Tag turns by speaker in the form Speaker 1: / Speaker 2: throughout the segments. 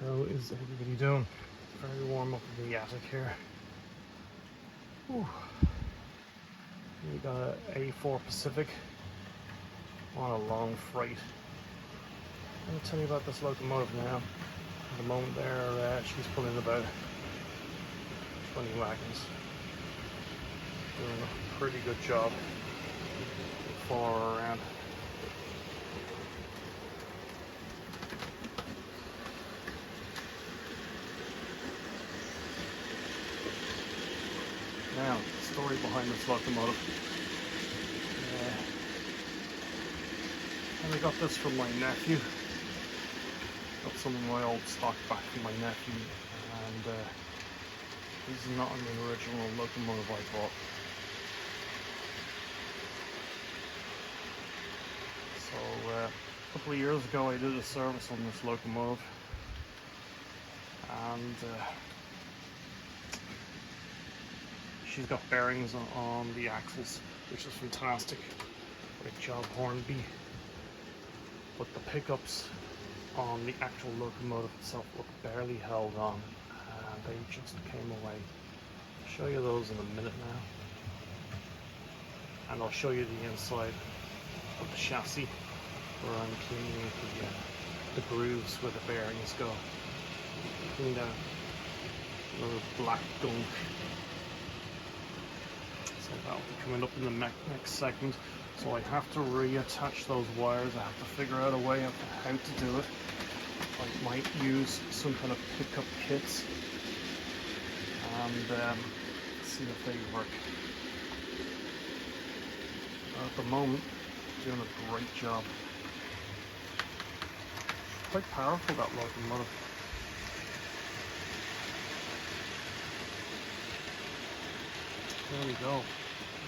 Speaker 1: How is everybody doing? Very warm up in the attic here. Whew. We got a A4 Pacific on a long freight. Let me tell you about this locomotive now. At the moment there, she's pulling about 20 wagons. Doing a pretty good job following her around. Now, the story behind this locomotive. I got this from my nephew. Got some of my old stock back from my nephew, and this is not an original locomotive I bought. So a couple of years ago I did a service on this locomotive, and she's got bearings on the axles, which is fantastic. Great job, Hornby. But the pickups on the actual locomotive itself look barely held on, and they just came away. I'll show you those in a minute now, and I'll show you the inside of the chassis where I'm cleaning the grooves where the bearings go. Cleaned out a little black gunk. So that will be coming up in the next segment. So I have to reattach those wires. I have to figure out a way of how to do it. I might use some kind of pickup kits and see if they work. At the moment, doing a great job. Quite powerful, that locomotive. There we go.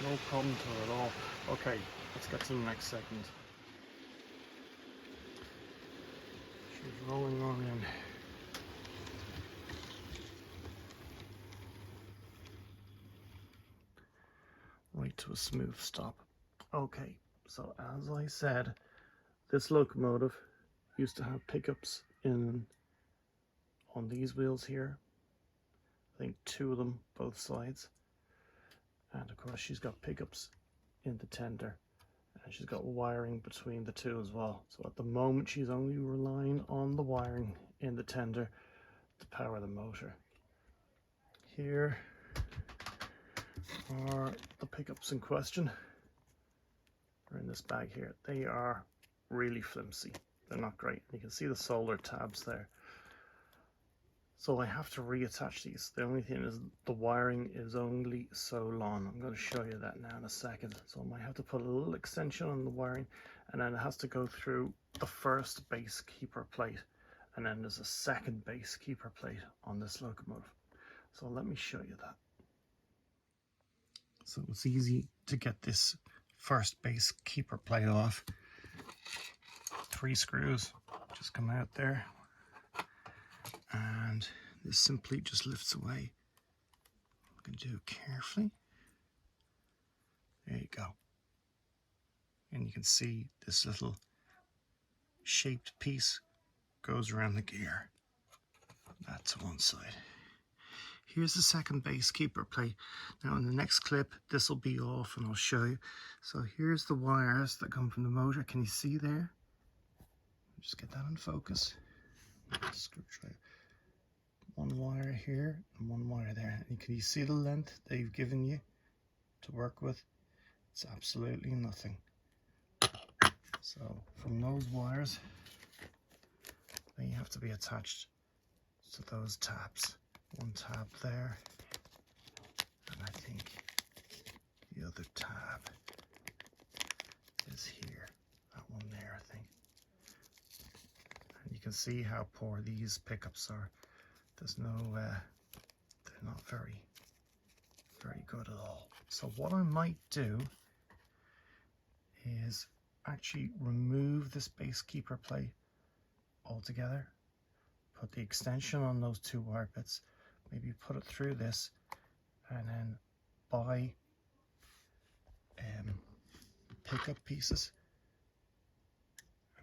Speaker 1: No problem to it at all. Okay, let's get to the next segment. She's rolling on in. Right to a smooth stop. Okay, so as I said, this locomotive used to have pickups on these wheels here. I think 2 of them, both sides. And of course she's got pickups in the tender, and she's got wiring between the 2 as well. So at the moment she's only relying on the wiring in the tender to power the motor. Here are the pickups in question. They're in this bag here. They are really flimsy. They're not great. You can see the solar tabs there. So I have to reattach these. The only thing is the wiring is only so long. I'm going to show you that now in a second. So I might have to put a little extension on the wiring, and then it has to go through the first base keeper plate, and then there's a second base keeper plate on this locomotive. So let me show you that. So it's easy to get this first base keeper plate off. 3 screws just come out there, and this simply just lifts away. I'm going to do it carefully. There you go. And you can see this little shaped piece goes around the gear. That's one side. Here's the second base keeper plate. Now in the next clip, this will be off and I'll show you. So here's the wires that come from the motor. Can you see there? Just get that in focus. Screwdriver. 1 wire here and 1 wire there. And can you see the length they've given you to work with? It's absolutely nothing. So from those wires, they have to be attached to those tabs. 1 tab there, and I think the other tab is here. That one there, I think. And you can see how poor these pickups are. There's no, they're not very good at all. So what I might do is actually remove this base keeper plate altogether, put the extension on those 2 wire bits, maybe put it through this, and then buy pickup pieces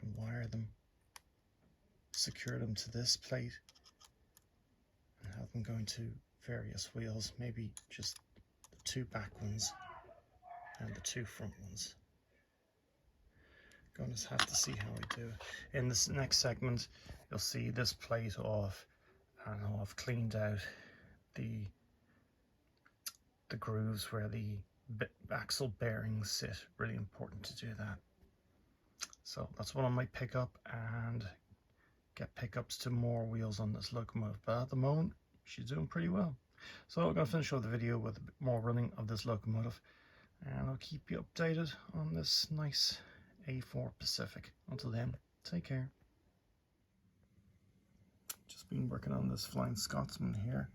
Speaker 1: and wire them, secure them to this plate, looking going to various wheels, maybe just the 2 back ones and the 2 front ones. Going to have to see how I do it. In this next segment, you'll see this plate off, and I've cleaned out the grooves where the axle bearings sit. Really important to do that. So that's what I might pick up and get pickups to more wheels on this locomotive. But at the moment, she's doing pretty well. So I'm going to finish off the video with a bit more running of this locomotive, and I'll keep you updated on this nice A4 Pacific. Until then, take care. Just been working on this Flying Scotsman here,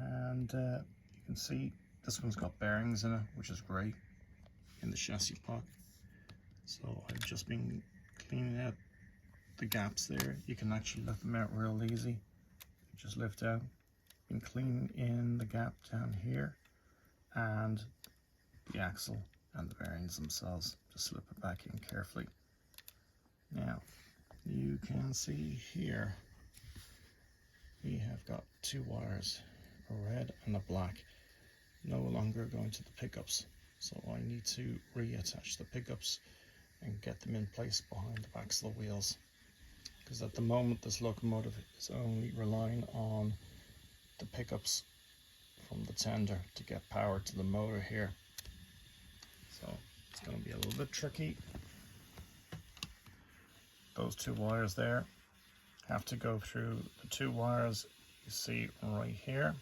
Speaker 1: and you can see this one's got bearings in it, which is great, in the chassis block. So I've just been cleaning out the gaps there. You can actually lift them out real easy. Just lift out. Been cleaning in the gap down here, and the axle and the bearings themselves. Just slip it back in carefully. Now you can see here we have got 2 wires, a red and a black, no longer going to the pickups. So I need to reattach the pickups and get them in place behind the backs of the wheels, because at the moment this locomotive is only relying on the pickups from the tender to get power to the motor here. So it's going to be a little bit tricky. Those 2 wires there have to go through the 2 wires you see right here.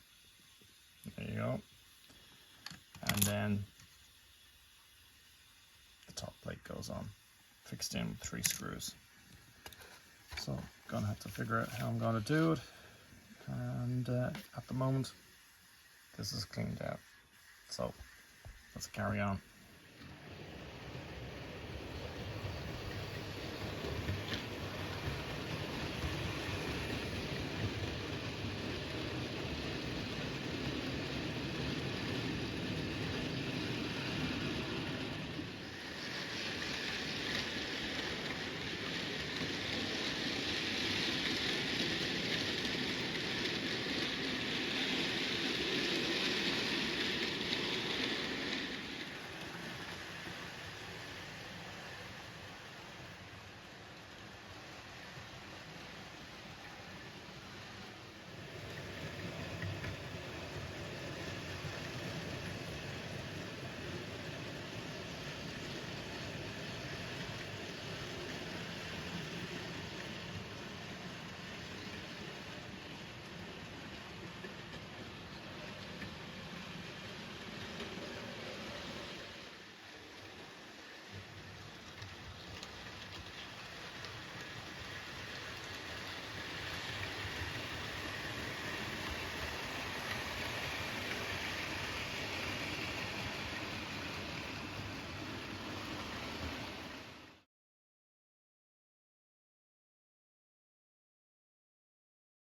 Speaker 1: There you go. And then the top plate goes on, fixed in with 3 screws. So I'm gonna have to figure out how I'm gonna do it. And at the moment, this is cleaned out. So let's carry on.